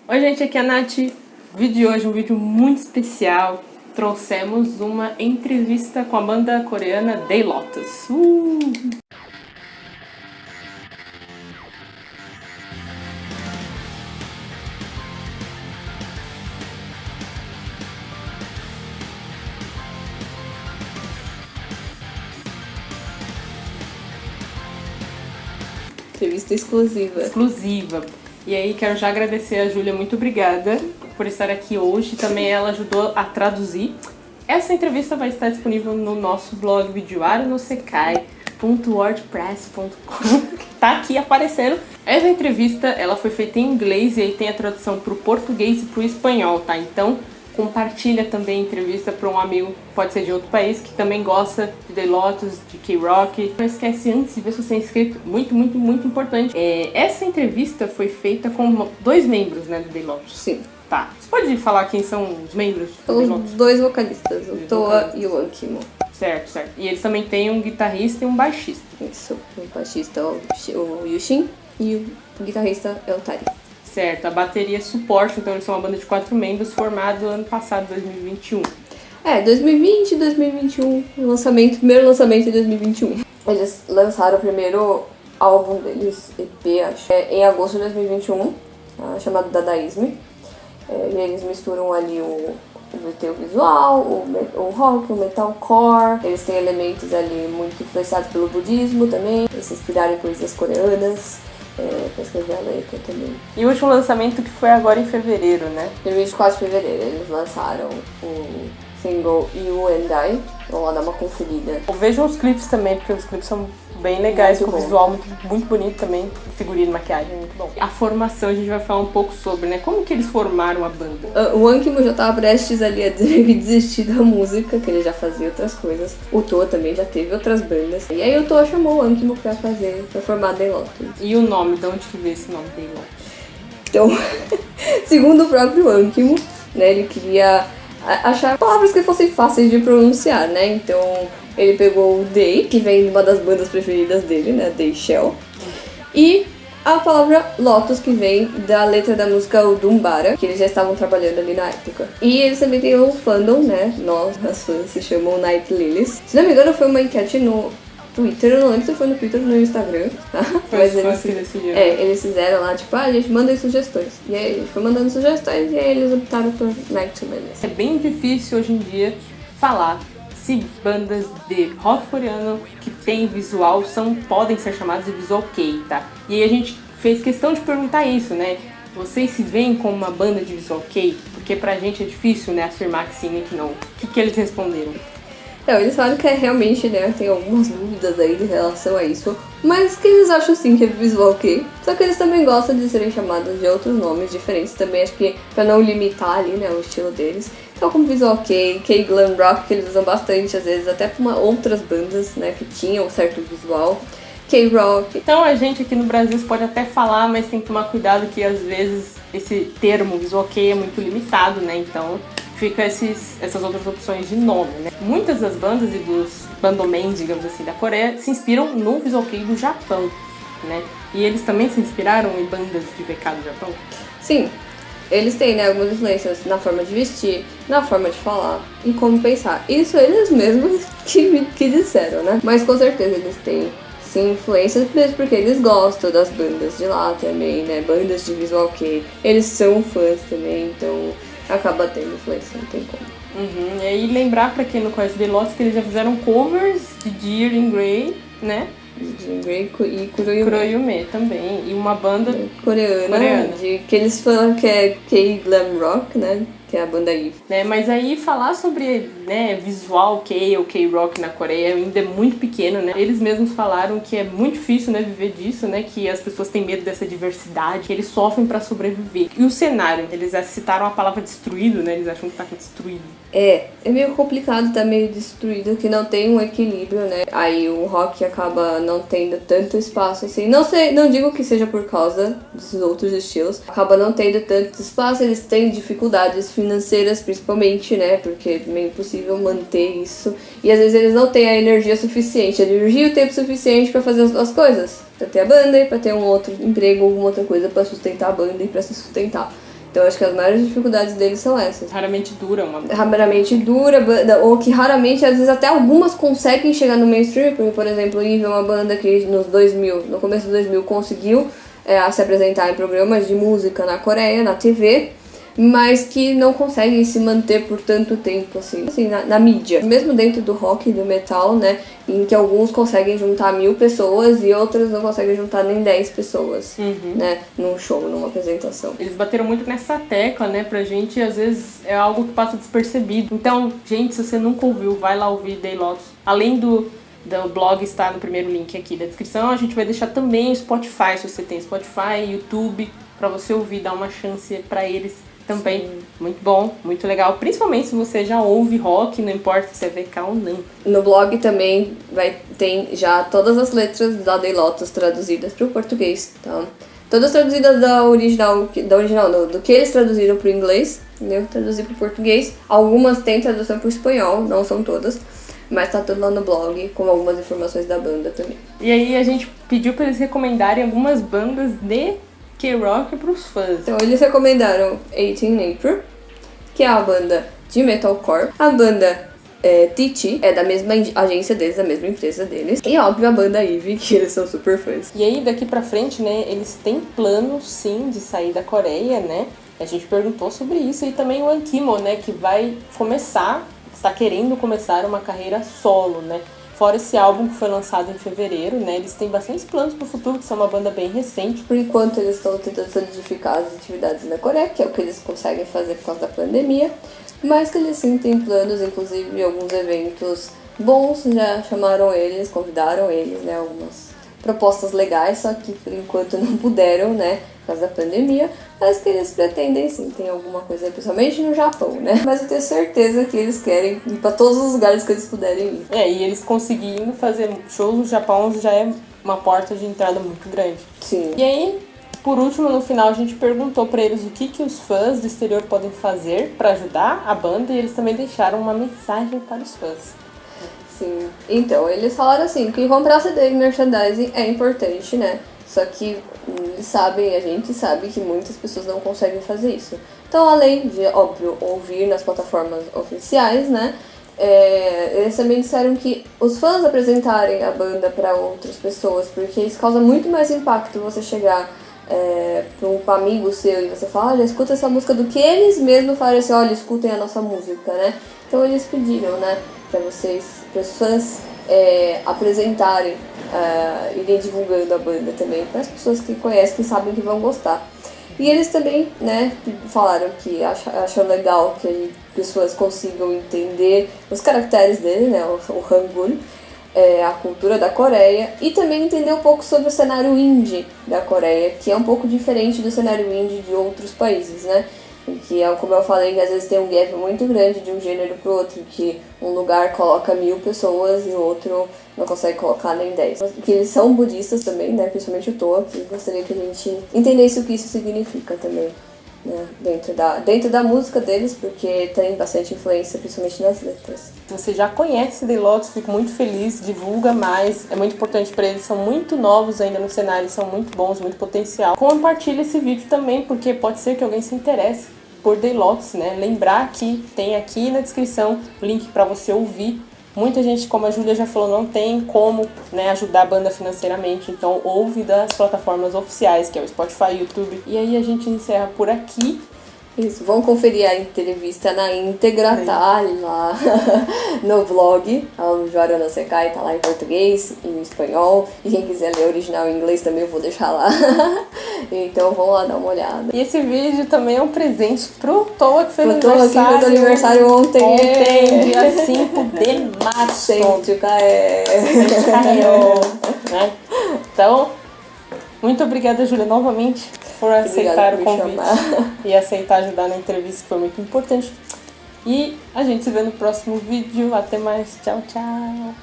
Oi gente, aqui é a Nath. O vídeo de hoje é um vídeo muito especial. Trouxemos uma entrevista com a banda coreana The Lotus. Entrevista exclusiva. E aí, quero já agradecer a Júlia, muito obrigada por estar aqui hoje. Também ela ajudou a traduzir. Essa entrevista vai estar disponível no nosso blog videoarionosekai.wordpress.com, que tá aqui aparecendo. Essa entrevista, ela foi feita em inglês e aí tem a tradução pro português e pro espanhol, tá? Então, compartilha também a entrevista para um amigo, pode ser de outro país, que também gosta de The Lotus, de K-Rock. Não esquece antes de ver se você é inscrito, muito importante. Essa entrevista foi feita com dois membros, né, do The Lotus. Sim. Tá. Você pode falar quem são os membros do The Lotus? Os dois vocalistas, o Toa e o Ankimo. Certo. E eles também têm um guitarrista e um baixista. Isso, o baixista é o Yushin e o guitarrista é o Tari. Certo, a bateria suporte, então eles são uma banda de 4 membros, formado ano passado, 2021. 2020 e 2021, primeiro lançamento de 2021. Eles lançaram o primeiro álbum deles, EP, acho, em agosto de 2021, chamado Dadaísme. E eles misturam ali o visual, o rock, o metalcore. Eles têm elementos ali muito influenciados pelo budismo também. Eles se inspiraram em coisas coreanas. Pra escrever a letra também. E o último lançamento que foi agora em fevereiro, né? Dia 24 de fevereiro, eles lançaram o single You and I. Vamos lá dar uma conferida. Vejam os clipes também, porque os clipes são bem legais, com o visual muito bonito também, figurino, maquiagem, muito bom. A formação a gente vai falar um pouco sobre, né? Como que eles formaram a banda? O Ankimo já tava prestes ali a desistir da música, que ele já fazia outras coisas. O Toa também já teve outras bandas. E aí o Toa chamou o Ankimo pra formar The Lotus. E o nome, de onde que veio esse nome, The Lotus? Então, segundo o próprio Ankimo, né, ele queria achar palavras que fossem fáceis de pronunciar, né? Então, ele pegou o Day, que vem de uma das bandas preferidas dele, né? Day Shell. E a palavra Lotus, que vem da letra da música O Dumbara, que eles já estavam trabalhando ali na época. E eles também têm o fandom, né? Nós, as fãs, se chamam Night Lilies. Se não me engano, foi uma enquete no Twitter, eu não lembro se foi no Twitter ou no Instagram, tá? Mas eles fizeram lá, tipo, a gente manda sugestões. E aí a gente foi mandando sugestões e aí eles optaram por Night Lilies. É bem difícil hoje em dia falar se bandas de rock coreano que tem visual podem ser chamadas de visual K, tá? E aí a gente fez questão de perguntar isso, né? Vocês se veem como uma banda de visual K? Porque pra gente é difícil, né, afirmar que sim e que não. O que eles responderam? Não, eles falaram que realmente, né, tem algumas dúvidas aí em relação a isso, mas que eles acham sim que é visual K, só que eles também gostam de serem chamados de outros nomes diferentes também, acho que pra não limitar ali, né, o estilo deles. Então como visual K, K-Glam Rock, que eles usam bastante, às vezes até pra outras bandas, né, que tinham um certo visual, K-Rock. Então a gente aqui no Brasil pode até falar, mas tem que tomar cuidado que às vezes esse termo visual K é muito limitado, né, então fica essas outras opções de nome, né? Muitas das bandas e dos bandomen, digamos assim, da Coreia se inspiram no visual K do Japão, né? E eles também se inspiraram em bandas de VK do Japão? Sim, eles têm, né, algumas influências na forma de vestir, na forma de falar e como pensar. Isso eles mesmos que disseram, né? Mas com certeza eles têm sim influências, mesmo porque eles gostam das bandas de lá também, né? Bandas de visual K. Eles são fãs também, então acaba tendo influência, não tem como. E aí lembrar pra quem não conhece The Lotus que eles já fizeram covers de Dear in Grey, né? De Grey e Kuroyume também. E uma banda coreana. Que eles falam que é K-Glam Rock, né? Que é a banda IF. Né, mas aí falar sobre, né, visual K ou K-Rock na Coreia ainda é muito pequeno, né? Eles mesmos falaram que é muito difícil, né, viver disso, né? Que as pessoas têm medo dessa diversidade, que eles sofrem pra sobreviver. E o cenário, eles citaram a palavra destruído, né? Eles acham que tá destruído. É meio complicado, tá meio destruído, que não tem um equilíbrio, né? Aí o rock acaba não tendo tanto espaço assim. Não sei, não digo que seja por causa dos outros estilos. Acaba não tendo tanto espaço, eles têm dificuldades financeiras principalmente, né? Porque é meio impossível manter isso. E às vezes eles não têm a energia suficiente, a energia e o tempo suficiente pra fazer as coisas. Pra ter a banda e pra ter um outro emprego, alguma outra coisa pra sustentar a banda e pra se sustentar. Então acho que as maiores dificuldades deles são essas. Raramente dura uma banda. Raramente dura, ou que raramente, às vezes até algumas conseguem chegar no mainstream, porque, por exemplo, o Eve é uma banda que no começo dos 2000 conseguiu se apresentar em programas de música na Coreia, na TV, mas que não conseguem se manter por tanto tempo, assim na mídia. Mesmo dentro do rock e do metal, né, em que alguns conseguem juntar 1000 pessoas e outros não conseguem juntar nem 10 pessoas, né, num show, numa apresentação. Eles bateram muito nessa tecla, né, pra gente, às vezes é algo que passa despercebido. Então, gente, se você nunca ouviu, vai lá ouvir Day Lotus. Além do blog está no primeiro link aqui da descrição, a gente vai deixar também o Spotify, se você tem Spotify, YouTube, pra você ouvir, dar uma chance pra eles também. Sim. Muito bom, muito legal, principalmente se você já ouve rock, não importa se é VK ou não. No blog também tem já todas as letras da Day Lotus traduzidas para o português, tá? Todas traduzidas do que eles traduziram para o inglês, eu traduzi para o português. Algumas têm tradução para o espanhol, não são todas, mas tá tudo lá no blog, com algumas informações da banda também. E aí a gente pediu para eles recomendarem algumas bandas de K-Rock pros fãs. Então eles recomendaram 18 April, que é a banda de metalcore. A banda TT é da mesma agência deles, da mesma empresa deles. E óbvio a banda Eve, que eles são super fãs. E aí daqui pra frente, né, eles têm planos sim de sair da Coreia, né? A gente perguntou sobre isso. E também o Ankimo, né, que está querendo começar uma carreira solo, né? Fora esse álbum que foi lançado em fevereiro, né? Eles têm bastantes planos pro futuro, que são uma banda bem recente. Por enquanto, eles estão tentando solidificar as atividades na Coreia, que é o que eles conseguem fazer por causa da pandemia. Mas que eles sim têm planos, inclusive alguns eventos bons, já chamaram eles, convidaram eles, né? Algumas propostas legais, só que por enquanto não puderam, né? Por causa da pandemia, mas que eles pretendem sim, tem alguma coisa aí, principalmente no Japão, né? Mas eu tenho certeza que eles querem ir pra todos os lugares que eles puderem ir. E eles conseguindo fazer shows no Japão já é uma porta de entrada muito grande. Sim. E aí, por último, no final, a gente perguntou pra eles o que os fãs do exterior podem fazer pra ajudar a banda, e eles também deixaram uma mensagem para os fãs. Sim. Então, eles falaram assim, que comprar CD e merchandising é importante, né? Só que a gente sabe que muitas pessoas não conseguem fazer isso. Então, além de, óbvio, ouvir nas plataformas oficiais, né? Eles também disseram que os fãs apresentarem a banda para outras pessoas, porque isso causa muito mais impacto você chegar para um amigo seu e você falar, olha, escuta essa música, do que eles mesmos falarem assim, olha, escutem a nossa música, né? Então eles pediram, né, para os fãs apresentarem, irem divulgando a banda também para as pessoas que conhecem, que sabem que vão gostar. E eles também, né, falaram que acham legal que as pessoas consigam entender os caracteres dele, né, o Hangul, a cultura da Coreia, e também entender um pouco sobre o cenário indie da Coreia, que é um pouco diferente do cenário indie de outros países, né? Que é, como eu falei, que às vezes tem um gap muito grande de um gênero pro outro, que um lugar coloca 1000 pessoas e o outro não consegue colocar nem 10. Que eles são budistas também, né? Principalmente o Toa, que gostaria que a gente entendesse o que isso significa também, né? Dentro da música deles, porque tem bastante influência, principalmente nas letras. Você já conhece Day Lotus, fico muito feliz, divulga mais, é muito importante para eles, são muito novos ainda no cenário, são muito bons, muito potencial. Compartilha esse vídeo também, porque pode ser que alguém se interesse por Day Lotus, né? Lembrar que tem aqui na descrição o link para você ouvir. Muita gente, como a Júlia já falou, não tem como, né, ajudar a banda financeiramente, então ouve das plataformas oficiais, que é o Spotify, YouTube. E aí a gente encerra por aqui. Isso, vão conferir a entrevista na íntegra, tá? Lá no blog, o Juarana Secai, tá lá em português e em espanhol. E quem quiser ler original em inglês também eu vou deixar lá. Então vão lá dar uma olhada. E esse vídeo também é um presente pro Toa, que fez aniversário. Que fez aniversário ontem. Dia 5 de março. Sente o né? Então, muito obrigada, Júlia, novamente, por aceitar o convite e aceitar ajudar na entrevista, que foi muito importante. E a gente se vê no próximo vídeo. Até mais. Tchau, tchau.